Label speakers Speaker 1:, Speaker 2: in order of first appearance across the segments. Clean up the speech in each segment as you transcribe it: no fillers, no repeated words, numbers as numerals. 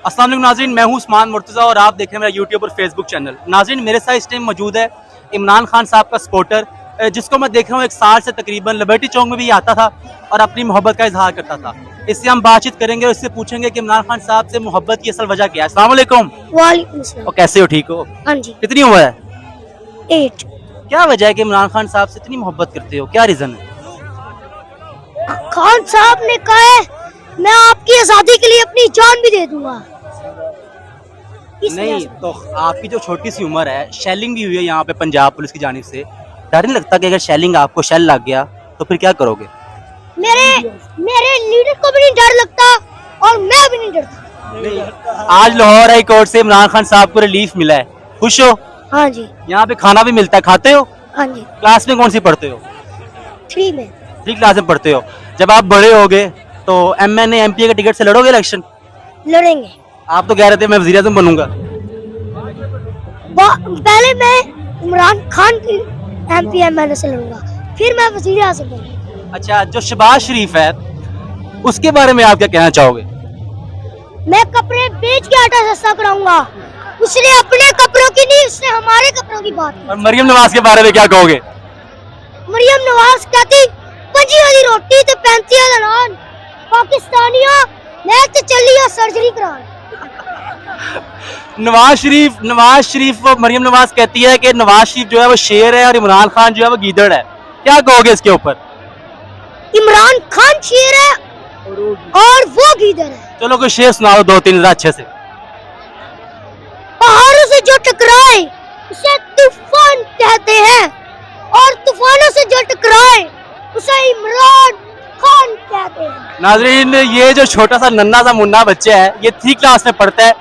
Speaker 1: अस्सलाम वालेकुम नाज़रीन, मैं हूं उस्मान मुर्तज़ा और आप देख रहे हैं मेरा यूट्यूब और फेसबुक चैनल। नाज़रीन, मेरे साथ इस टाइम मौजूद है इमरान खान साहब का सपोर्टर, जिसको मैं देख रहा हूं एक साल से तकरीबन लिबर्टी चौक में भी आता था और अपनी मोहब्बत का इजहार करता था। इससे हम बातचीत करेंगे और इससे पूछेंगे कि इमरान खान साहब से मोहब्बत की असल वजह क्या है। अस्सलाम वालेकुम।
Speaker 2: वालेकुम सलाम।
Speaker 1: और कैसे हो, ठीक हो?
Speaker 2: हाँ जी।
Speaker 1: कितनी उम्र है?
Speaker 2: 8।
Speaker 1: क्या वजह है कि इमरान खान साहब से इतनी मोहब्बत करते हो, क्या रीज़न है?
Speaker 2: खान साहब ने कहा है मैं आपकी आजादी के लिए अपनी जान भी दे दूंगा।
Speaker 1: नहीं तो आपकी जो छोटी सी उम्र है, शेलिंग भी हुई है यहाँ पे पंजाब पुलिस की जानिब से, डर नहीं लगता कि अगर शेलिंग आपको शेल लग गया तो फिर क्या करोगे?
Speaker 2: मेरे लीडर को भी नहीं डर लगता और मैं भी नहीं डरता।
Speaker 1: आज लाहौर हाई कोर्ट से इमरान खान साहब को रिलीफ मिला है, खुश हो?
Speaker 2: हाँ जी।
Speaker 1: यहाँ पे खाना भी मिलता है, खाते हो?
Speaker 2: हाँ जी।
Speaker 1: क्लास में कौन सी पढ़ते हो?
Speaker 2: 3 में।
Speaker 1: 3 क्लास में पढ़ते हो। जब आप बड़े होगे तो MNA MPA के टिकट से लड़ोगे इलेक्शन?
Speaker 2: लड़ेंगे।
Speaker 1: आप तो कह रहे थे मैं वज़ीर-ए-आज़म बनूंगा।
Speaker 2: पहले मैं इमरान खान की MP MNA से लड़ूंगा, फिर मैं वज़ीर आज़म बनूंगा।
Speaker 1: अच्छा, जो शहबाज शरीफ है उसके बारे में आप क्या कहना चाहोगे?
Speaker 2: मैं कपड़े बेच के आटा सस्ता कराऊंगा। उसने अपने कपड़ों की नहीं, उसने हमारे कपड़ों की बात की।
Speaker 1: और मरियम नवाज के बारे में क्या कहोगे?
Speaker 2: मरियम नवाज कहती 5 वाली रोटी ते 35 वाला नान, पाकिस्तानिया मैं तो चली आ सर्जरी करान।
Speaker 1: नवाज शरीफ मरियम नवाज कहती है कि नवाज शरीफ जो है वो शेर है और इमरान खान जो है वो गीदड़ है, क्या कहोगे इसके ऊपर?
Speaker 2: इमरान खान शेर है और वो गीदड़ है।
Speaker 1: चलो कोई शेर सुनाओ 2-3 अच्छे से।
Speaker 2: पहाड़ों से जो टकराए उसे तूफान कहते हैं और तूफानों से जो टकराए उसे इमरान खान कहते हैं।
Speaker 1: नाजरीन, ये जो छोटा सा नन्हा सा मुन्ना बच्चा है ये 3 क्लास में पढ़ता है,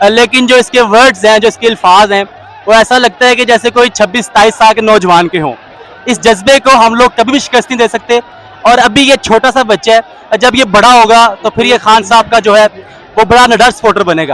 Speaker 1: लेकिन जो इसके वर्ड्स हैं, जो इसके अल्फाज हैं, वो ऐसा लगता है कि जैसे कोई 26-27 साल के नौजवान के हों। इस जज्बे को हम लोग कभी भी शिकस्त नहीं दे सकते और अभी ये छोटा सा बच्चा है, जब ये बड़ा होगा तो फिर ये खान साहब का जो है वो बड़ा निडर सपोर्टर बनेगा।